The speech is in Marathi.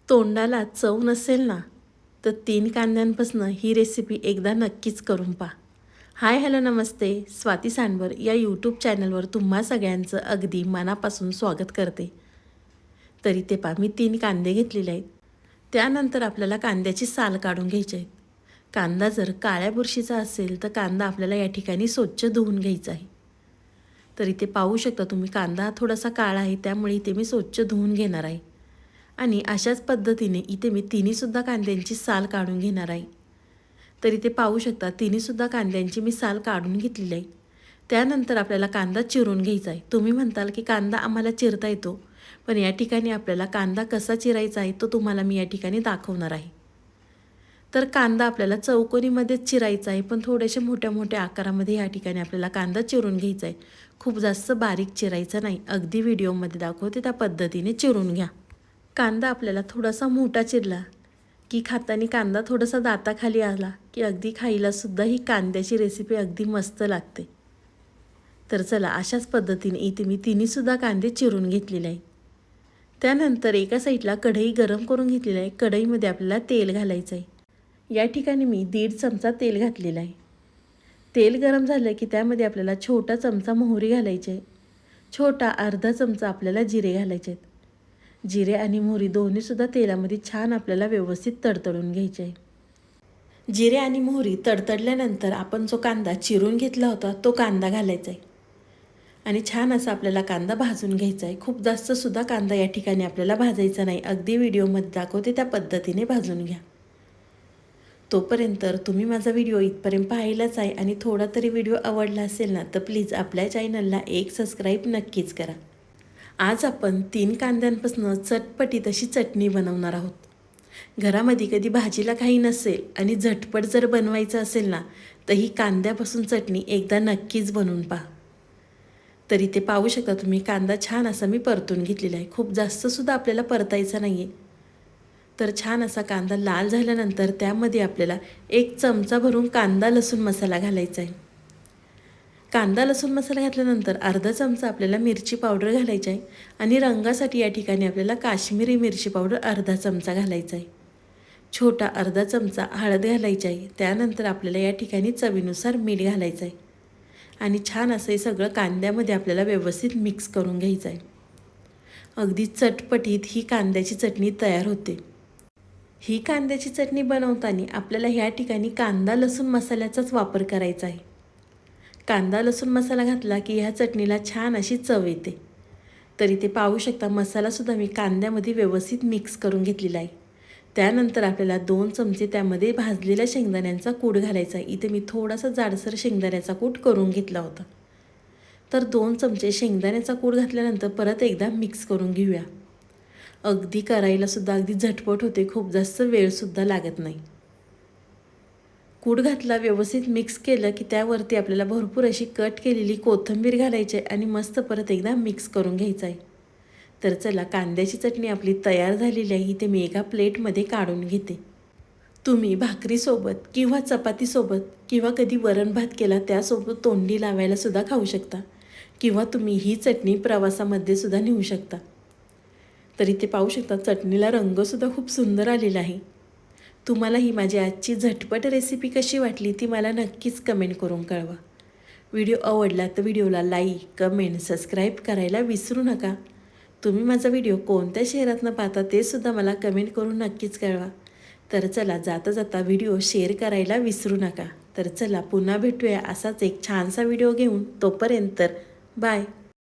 तोंडाला चव नसेल ना तर 3 कांद्यांपासून ही रेसिपी एकदा नक्कीच करून पहा. हाय हॅलो नमस्ते, स्वाती सांडवर या यूट्यूब चॅनलवर तुम्हा सगळ्यांचं अगदी मनापासून स्वागत करते. तरी ते पहा, मी 3 कांदे घेतलेले आहेत. त्यानंतर आपल्याला कांद्याची साल काढून घ्यायची आहे. कांदा जर काळ्या बुरशीचा असेल तर कांदा आपल्याला या ठिकाणी स्वच्छ धुवून घ्यायचा आहे. तर इथे पाहू शकता तुम्ही, कांदा थोडासा काळा आहे, त्यामुळे इथे मी स्वच्छ धुवून घेणार आहे. आणि अशाच पद्धतीने इथे मी तिन्हीसुद्धा कांद्यांची साल काढून घेणार आहे. तर इथे पाहू शकता, तिन्हीसुद्धा कांद्यांची मी साल काढून घेतलेली आहे. त्यानंतर आपल्याला कांदा चिरून घ्यायचा आहे. तुम्ही म्हणताल की कांदा आम्हाला चिरता येतो, पण या ठिकाणी आपल्याला कांदा कसा चिरायचा आहे तो तुम्हाला मी या ठिकाणी दाखवणार आहे. तर कांदा आपल्याला चौकोनीमध्येच चिरायचा आहे, पण थोड्याशा मोठ्या मोठ्या आकारामध्ये या ठिकाणी आपल्याला कांदा चिरून घ्यायचा आहे. खूप जास्त बारीक चिरायचा नाही, अगदी व्हिडिओमध्ये दाखवते त्या पद्धतीने चिरून घ्या. कांदा आपल्याला थोडासा मोठा चिरला की खाताना कांदा थोडासा दाताखाली आला की अगदी खायलासुद्धा ही कांद्याची रेसिपी अगदी मस्त लागते. तर चला, अशाच पद्धतीने इथे मी तिन्हीसुद्धा कांदे चिरून घेतलेले आहे. त्यानंतर एका साईडला कढई गरम करून घेतलेली आहे. कढईमध्ये आपल्याला तेल घालायचं आहे. या ठिकाणी मी 1.5 चमचा तेल घातलेला आहे. तेल गरम झालं की त्यामध्ये आपल्याला छोटा चमचा मोहरी घालायची आहे. छोटा अर्धा चमचा आपल्याला जिरे घालायचे आहेत. जिरे आणि मोहरी दोन्हीसुद्धा तेलामध्ये छान आपल्याला व्यवस्थित तडतडून घ्यायचे आहे. जिरे आणि मोहरी तडतडल्यानंतर आपण जो कांदा चिरून घेतला होता तो कांदा घालायचा आहे आणि छान असा आपल्याला कांदा भाजून घ्यायचा आहे. खूप जास्तसुद्धा कांदा या ठिकाणी आपल्याला भाजायचा नाही, अगदी व्हिडिओमध्ये दाखवते त्या पद्धतीने भाजून घ्या. तोपर्यंत तुम्ही माझा व्हिडिओ इथपर्यंत पाहिलाच आहे आणि थोडा तरी व्हिडिओ आवडला असेल ना तर प्लीज आपल्या चॅनलला एक सबस्क्राईब नक्कीच करा. आज आपण 3 कांद्यांपासून चटपटीत अशी चटणी बनवणार आहोत. घरामध्ये कधी भाजीला काही नसेल आणि झटपट जर बनवायचं असेल ना तर ही कांद्यापासून चटणी एकदा नक्कीच बनवून पहा. तर इथे पाहू शकता तुम्ही, कांदा छान असा मी परतून घेतलेला आहे. खूप जास्तसुद्धा आपल्याला परतायचा नाही आहे. तर छान असा कांदा लाल झाल्यानंतर त्यामध्ये आपल्याला 1 चमचा भरून कांदा लसूण मसाला घालायचा आहे. कांदा लसूण मसाला घातल्यानंतर अर्धा चमचा आपल्याला मिरची पावडर घालायची आहे आणि रंगासाठी या ठिकाणी आपल्याला काश्मीरी मिरची पावडर अर्धा चमचा घालायचा आहे. छोटा अर्धा चमचा हळद घालायची आहे. त्यानंतर आपल्याला या ठिकाणी चवीनुसार मीठ घालायचं आहे आणि छान असं हे सगळं कांद्यामध्ये आपल्याला व्यवस्थित मिक्स करून घ्यायचं आहे. अगदी चटपटीत ही कांद्याची चटणी तयार होते. ही कांद्याची चटणी बनवताना आपल्याला ह्या ठिकाणी कांदा लसूण मसाल्याचाच वापर करायचा आहे. कांदा लसूण मसाला घातला की ह्या चटणीला छान अशी चव येते. तर इथे पाहू शकता, मसालासुद्धा मी कांद्यामध्ये व्यवस्थित मिक्स करून घेतलेला आहे. त्यानंतर आपल्याला 2 चमचे त्यामध्ये भाजलेल्या शेंगदाण्यांचा कूट घालायचा आहे. इथे मी थोडासा जाडसर शेंगदाण्याचा कूट करून घेतला होता. तर 2 चमचे शेंगदाण्याचा कूट घातल्यानंतर परत एकदा मिक्स करून घेऊया. अगदी करायलासुद्धा अगदी झटपट होते, खूप जास्त वेळसुद्धा लागत नाही. कूट घातला, व्यवस्थित मिक्स केलं की त्यावरती आपल्याला भरपूर अशी कट केलेली कोथिंबीर घालायची आहे आणि मस्त परत एकदा मिक्स करून घ्यायचं आहे. तर चला, कांद्याची चटणी आपली तयार झालेली आहे. इथे मी एका प्लेटमध्ये काढून घेते. तुम्ही भाकरीसोबत किंवा चपातीसोबत किंवा कधी वरण भात केला त्यासोबत तोंडी लावायला सुद्धा खाऊ शकता किंवा तुम्ही ही चटणी प्रवासामध्ये सुद्धा नेऊ शकता. तर इथे पाहू शकता, चटणीला रंगसुद्धा खूप सुंदर आलेला आहे. तुम्हाला ही माझी आजची झटपट रेसिपी कशी वाटली ती मला नक्कीच कमेंट करून कळवा. व्हिडिओ आवडला तर व्हिडिओला लाईक, कमेंट, सबस्क्राईब करायला विसरू नका. तुम्ही माझा व्हिडिओ कोणत्या शहरातनं पाहता ते सुद्धा मला कमेंट करून नक्कीच कळवा. तर चला, जाता जाता व्हिडिओ शेअर करायला विसरू नका. तर चला, पुन्हा भेटूया असाच एक छानसा व्हिडिओ घेऊन. तोपर्यंत बाय.